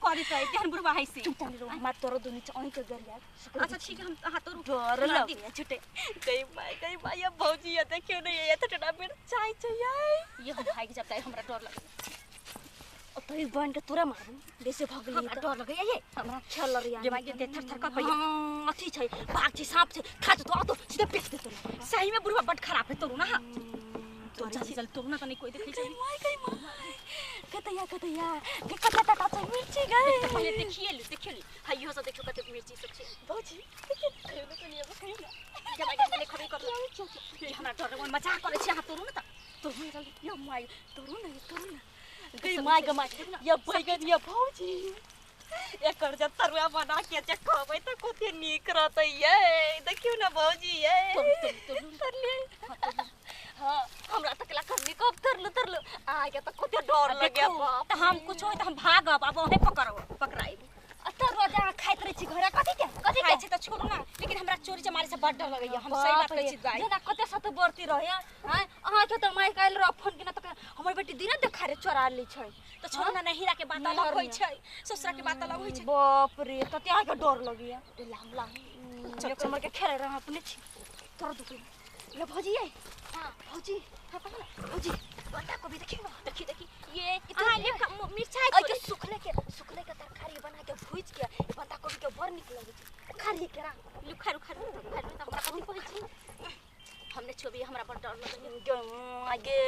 पानी पाई तेहन बुढ़वा हैसी चुप रो मत तोरो दुनी चौनी के गरिया अच्छा ठीक है हम हाथ तो डर लग छुटे कई भाई अब भौजी ये देखियो नहीं ये टटा मिर्च चाय चाहिए ये भाई के जब तक हमरा डर लगे अब तो इस बहन के तुरा मारू बेसे भगली हमरा डर लगे ये हमरा खेल रिया जे मागे थर थर कर पई अथी छै भाग छै सांप छै खा तो तो सीधे पेट दे तो सही में बुढ़वा बड खराब है तोरू ना तो चल तो ना तनी कोई देखै छै माय कतैया के कता कता छै मिर्ची गए पहले देखिए हाइयो से देखियो कते मिर्ची सब छै भौजी खैलो तो नहीं अब खैलो जब आगे मैंने खबरी कर लो हमरा डर मन मजाक करे छी हां तोरू ना तो जल्दी यो माय तोरू ना गई माय ग माय ये बैगन ये भौजी एकर जे तरुआ बना के जे खबै त कते नीक रहतै ये देखियो ना भौजी ये तरले हां हमरा तकला करनी कब तरलो आगे त कते डर लगे बाप त हम कुछ होय त हम भागब अब ओहे पकड़ाइब तरुआ जा खाइत रही छी घरे कथि के खाइ छै त छोड़ू ना लेकिन हमरा चोरी चमारी से बड डर लगैया हम सही बात कहै छी गाय जना कते सत बरती रहे हैं अहाँ के त माय काल रो फोन के न त हमर बेटी दिन देखा रे चोरा ली छै त छोड़ू ना हीरा के बात अलग होय छै ससुरा के बात अलग होय छै बाप रे त त्या के डर लगिया लाम एक हमर के खेले रह अपने छी तोर दुख ये भौजी है हां भौजी भौजी बता को भी देखी ये कितना मिर्चाई के सुखले के तरकारी बना के भूज के बता को भी के बर निक लगे छै खाली केरा लुखा त हमरा कथि कहै छी हमने छबी हमरा बड़ डर लगै आगे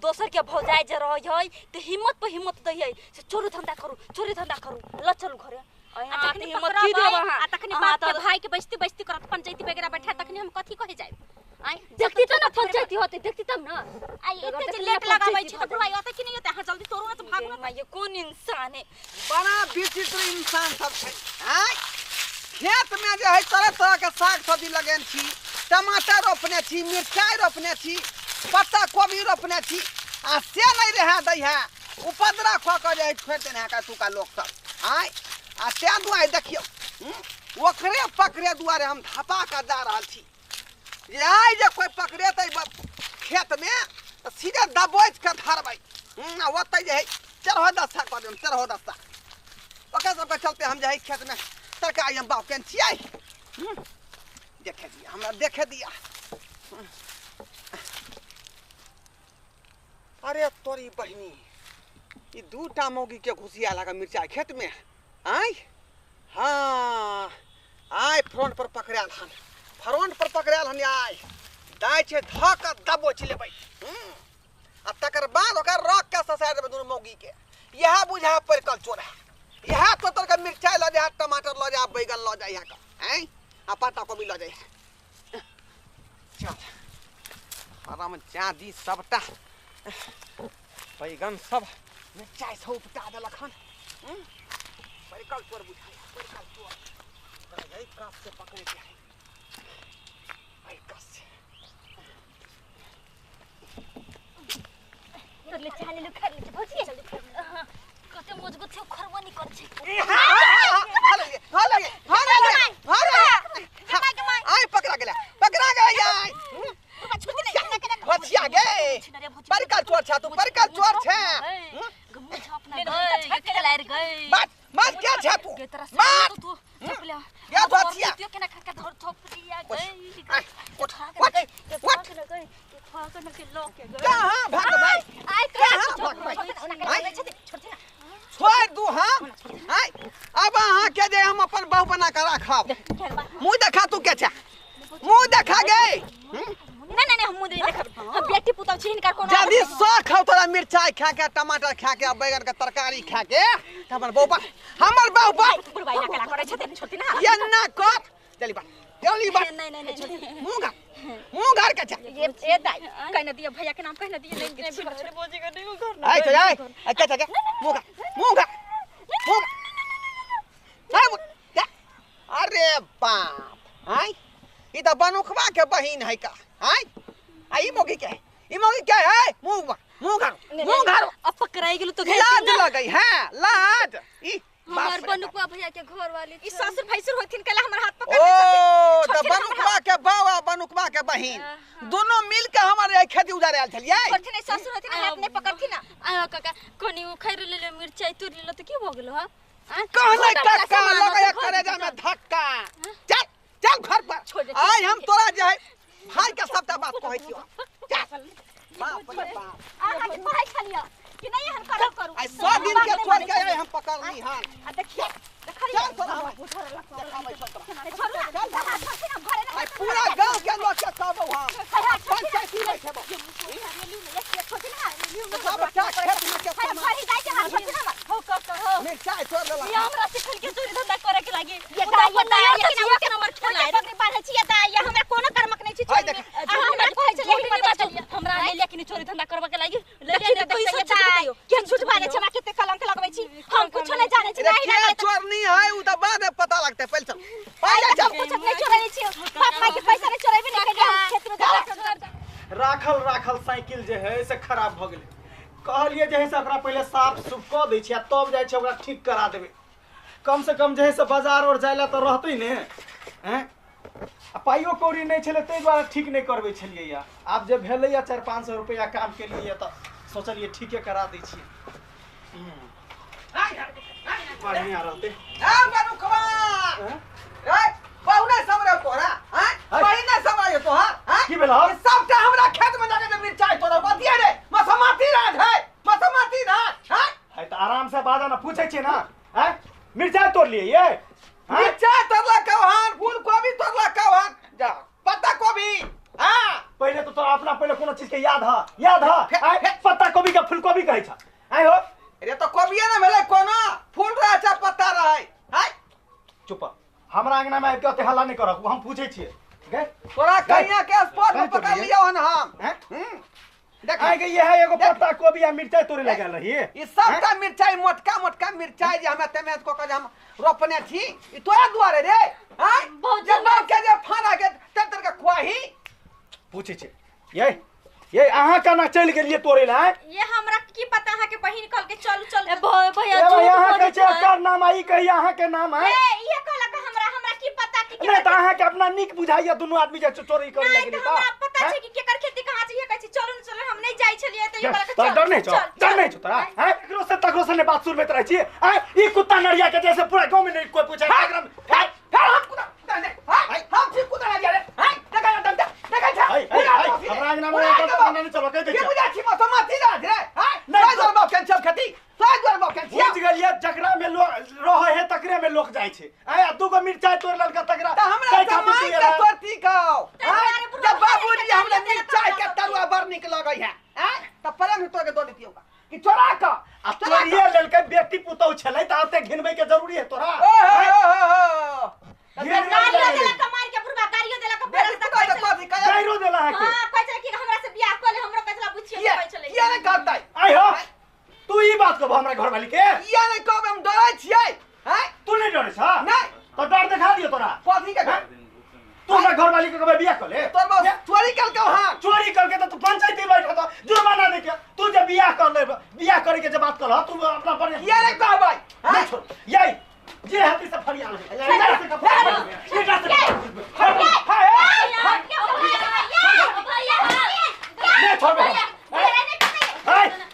दोसर के भौजाई जे रहै है त हिम्मत पे हिम्मत दै है से चोरी धंधा करू ल चलू घरे आ तखनी हिम्मत की देब आ तखनी बाप के भाई के बेइज्जती करत पंचायती वगैरह बैठा तखनी हम कथि कहे जाय आई देखती तो ना पंचायती होते देखती तब ना आई एते लेट लगाबै छी त बुढ़ाई होते कि नहीं होते हां जल्दी तोरो ना तो भागो ना ये कौन इंसान है बड़ा विचित्र इंसान सब छै हैं खेत में जे है तरह के साग सब्जी लगेन छी टमाटर रोपने छी मिर्चाई रोपने छी पत्ता कोबी रोपने छी आ से नहीं रह दै है उपद्रव ख के जे छोड़ देने है तुका लोग सब आय आ से दुआरे देखियो ओकरे पकड़े दुआरे हम धपा के जा रहल छी जे आइ जे कोई पकड़ेतै खेत में तो सीधे दबोच के धरबै ओतै जे है चरहो दस्ता कर देम चरहो दस्ता ओकर सबके चलते हम जे है खेत में तरकारी हम बाप केन छियै देखे दिया हमरा देखे दिया अरे तोरी बहिनी ई दूटा मौगी के घुसिया लगा मिर्चाई खेत में आय हाँ आय फ्रंट पर पकड़ाल हन आय दाय छे धक दबोच लेबै आ तकर बाद ओकर रख के ससार देबै दुनू मौगी के यह बुझा परिकल चोरा यह तो तरह के मिर्चाई ल जा टमाटर ल जा बैगन ल जा यहाँ का हैं आ पत्ता कोबी ल जा चल आराम चाँदी सबटा बैगन सब मिर्चाई सब उपटा देलक हन परिकल चोर बुझाया परिकल चोर यही काफ से पकड़े के है ले चाले ले खा ले भौजी कते मजबूत छै खरबो नहीं कर छै आय पकड़ा गेला आय बचिया गे परिकल चोर छ तू परिकल चोर छ गमु छ अपना खेलाइ रे गई मार क्या छ तू मार तू चुप ले या बचिया तू केना खा के धर थोप दिया गई उठ फाकन के लोग के गई कहां भाग भाई आय कहां भाग भाई छोड़ दू हां आय अब अहां के जे हम अपन बहू बना के राखब मुंह देखा तू के छ मुंह देखा गे नहीं हम मुंह नहीं देखब हम बेटी पुतौ छी हिनकर कोनो जल्दी शौक हो तोरा मिर्चाई खा के टमाटर खा के बैगन के तरकारी खा के हमर बहू हमर बहू बुढ़बाई ना कला करे छथिन छोटी ना ये ना कर जल्दी बात नहीं छोटी मुंह घर के छ ये दाई कह न दिया भैया के नाम कह न दिया नहीं छोटे बोझी का नहीं घर ना आय तो आय क्या क्या मुंह अरे बाप आय ई त बनुखवा के बहिन है का आय आई मोगी के है मुंह घर अब पकड़ाई गेलु तो लाज लगई है लाज ई हमर बनुकवा भैया के घर वाली ई ससुर भैसुर होथिन कला हमर हाथ पकड़ ओ त बनुकवा के बावा बनुकवा के बहिन दोनों मिल के हमर खेती उजारे आल छलिए करथिन ससुर होथिन हाथ नहीं पकड़थिन आयो काका कोनी खैर ले मिर्चाई तोड़ ले त की भ गेलो ह कहने का लगे करेजा में धक्का। चल चल घर पर। आज हम तोरा जे है भाई के सबटा बात कहै छियो। चल बाप रे बाप आ के पढ़ाई खालिया कि नहीं हम करब करू। आई 100 दिन के छोड़ के आए हम पकड़नी हां। आ देखिए देखलिए चल तोरा आई पूरा गांव के लोग के कहबो हम पंचायती में खेबो। सब क्या खेत में के सामान भाई जाई के हाथ में ना हो मिर्चाई तोड़ देला। ये हमरा सिखल के चोरी धंधा करे के लागी ये दाई के नंबर खेला है बकरी पाले छी। ये दाई हमरा कोनो कर्मक नहीं छी छोड़ी। हमरा कहै छले कि मत चलिए हमरा ले लेकिन चोरी धंधा करबा के लागी ले ले तो ई सोच के झूठ बारे छमा केते कलंक लगबै छी। हम कुछ नहीं जाने छी। नहीं नहीं चोरनी है उ त बाद में पता लगते पहले चल पहले चल कुछ नहीं चोरै छी। बाप माई के पैसा नहीं चोरैबे नहीं करिया खेत में राखल साइकिल जे है से खराब भ गेलै। कहलिए जे है से ओकरा पहले साफ सुफ क दै छी तब जाय छै ओकरा ठीक करा देबै। कम से कम जे है से बाजार और जायला त रहतै ने हैं। आ पाइयो कौड़ी नहीं छले तै द्वारा ठीक नहीं करबै छलिए या। आब जे भेलै या 4-500 रुपया काम के लिए त सोचलिए ठीके करा दै छी। बढ़िया रहतै। ए बनुखवा ए बहुने समरे तोरा हैं पहिने समरे तोहा हैं की भेल ह? सबटा हमरा खेत में जाके मिर्चाई तोरा बतिए रे मसमाती राज है मसमाती राज हैं। है त आराम से बाजा ना पूछै छी ना हैं। मिर्चाई तोड़ लिए ये मिर्चाई तोड़ला कहान फूल गोभी तोड़ला कहान जा पत्ता गोभी हां पहले तो तोरा अपना पहले कोनो चीज के याद है पत्ता गोभी का फूल गोभी कहै छ आइ हो। अरे तो गोभिए ना भेले कोनो फूल रहे छै पत्ता रहे हैं। चुप हमरा अंगना में आके ते हल्ला नहीं करब हम पूछै छियै गे तोरा कहिया के स्पॉट में पकड़ लियो हन हम हैं। देख आइ गे ये है एगो पत्ता गोभी आ मिर्चाई तोड़े लगल रही। ई सबटा मिर्चाई मोटका मोटका मिर्चाई जे हमे तेमे को के हम रोपने छी ई तोरा दुआरे रे हैं जे गांव के जे फाना के तर के खुआही पूछै छियै ये अहाँ केना चल गेलिए तोड़े ला। ये हमरा की पता है कि बहिन कल के चल ए भैया यहाँ के एकर नाम आई कही अहाँ के नाम है ये कहलक हमरा की पता कि नहीं त अहाँ के अपना निक बुझाइया दुनू आदमी जे चोरी करे लगली त हमरा पता छै कि केकर खेती कहां छै। ये कहै छी चलो हम नहीं जाई छलिए त ये कहलक डर नहीं छ तोरा हैं। तकरो से बात सुनबैत रहै छी हैं। ई कुत्ता नरिया के जैसे पूरा गांव में नहीं कोई पूछे एकदम हम कुत्ता नहीं हम छी कुत्ता नहीं रे हैं देखा दम देखा छ हमरा अंगना में नहीं चलो कह दे के बुझा छी मसमाती राज रे हैं नहीं जरबो कैंसल खेती तो जरबो कैंसल बुझ गेलिए जकरा में लोग रहे है तकरे में लोग जाय छै। आ दूगो मिर्चाई तोड़ ललका तकरा त हमरा जमाई के तोरती कहो जब बाबूजी हमरा मिर्चाई के तरुआ बड़ निक लगै है हैं त परम तो के दो देतियो कि चोरा का आ तोरिए ललका बेटी पुतौ छलै त आते घिनबै के जरूरी है तोरा। गाड़ियो देला कमार के बुढ़वा गाड़ियो देला के गाइरो देला है के हां कहै छै कि हमरा से बियाह कर ले हमरो कहला बुझिए कहै छलै ये नहीं करतै आइ हो तू ई बात कहब हमरा घर वाली के ये नहीं कहब हम डरै छियै हैं तू नहीं डरे छ नहीं तो डर दिखा दियो तोरा कथी के तू हमरा घर वाली के कहबे बियाह कर ले तोर बस चोरी कर के हां चोरी करके तो तू पंचायती बैठ तो जुर्माना दे के तू जे बियाह कर ले बियाह करे के जे बात कर तू अपना पर ये नहीं कहबै नहीं छोड़ यही जे हाथी से फरियाल है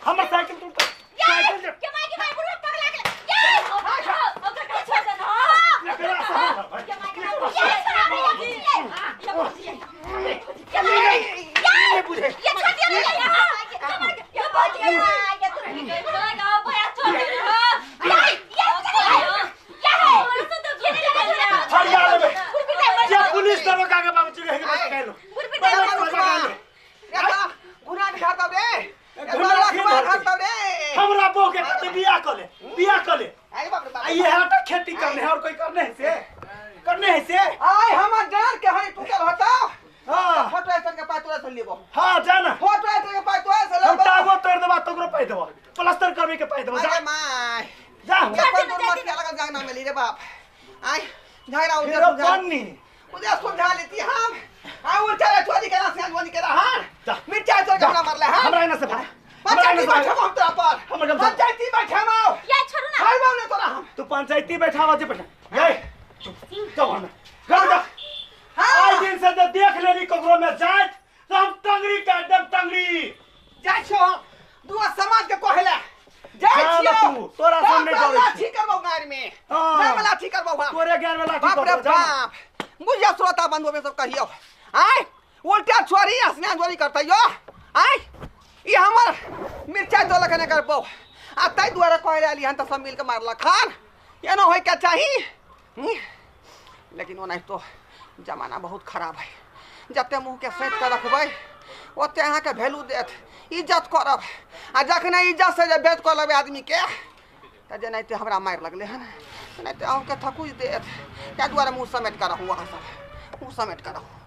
हमर साइकिल टूट साइकिल के माई के माई बुढ़वा पगला गेल नहीं बुझे पुलिस दरोगा के बाबू चिड़े के बस कहलो गुना दिखाता रे हमरा बो के बियाह कर ले ये हटा खेती करने है और कोई करने है से आय हमर जान के हनी टूटल होता हां फोटो ऐसन के पाय तोरा से लेबो हां जाना फोटो ऐसन के पाय तोरा से हम लेबो टागो तोड़ देबा तोकरो पाई देबो प्लास्टर करबे के पाई देबो जा अरे माय जा ये कोई दुर्मत के अलग जागना मिली रे बाप आय झाइरा मेरा उधर पानी उधर समझा लेती हम आ उल्टा चोरी करा से गोली करा हां मिर्चा चोर के मार ले हां हमरा एना से भाई पंचायती बैठा हम तोरा पर हमर पंचायती बैठा हम या छोड़ू ना खाइबो ने तोरा हम तू पंचायती बैठावा जे बैठा ये चल हम घर जा आज दिन से जो देख लेनी ककरो में जात तो हम टंगरी का एकदम टंगरी जाय छो दुआ समाज के कहले जाय जान छियो तू, तोरा सामने डरै छी। ठीक करबो मार में हाँ। मैं वाला ठीक करबो हम तोरे ज्ञान में लाठी बाप रे पकड़ो, जा। बाप बुझिया श्रोता बंधु में सब कहियो आय उल्टा छोरी हंसना जोरी करता यो आय ई हमर मिर्चा तो लखने करबो आ तै दुआरे कहले आली हन त सब मिल के मारला खान एनो होय के चाही लेकिन ओना तो जमाना बहुत खराब है जते मुंह के सेट के रखबै ओते अहाँ के वैल्यू देत इज्जत करब आ जखने इज्जत से जे बेच कर लेबै आदमी के त जेनाइते हमरा मार लगले हन जेनाइते अहूँ के थकुच देत त्या दुआरे मुंह समेट कर रहू अहाँ सब मुंह समेट कर रहू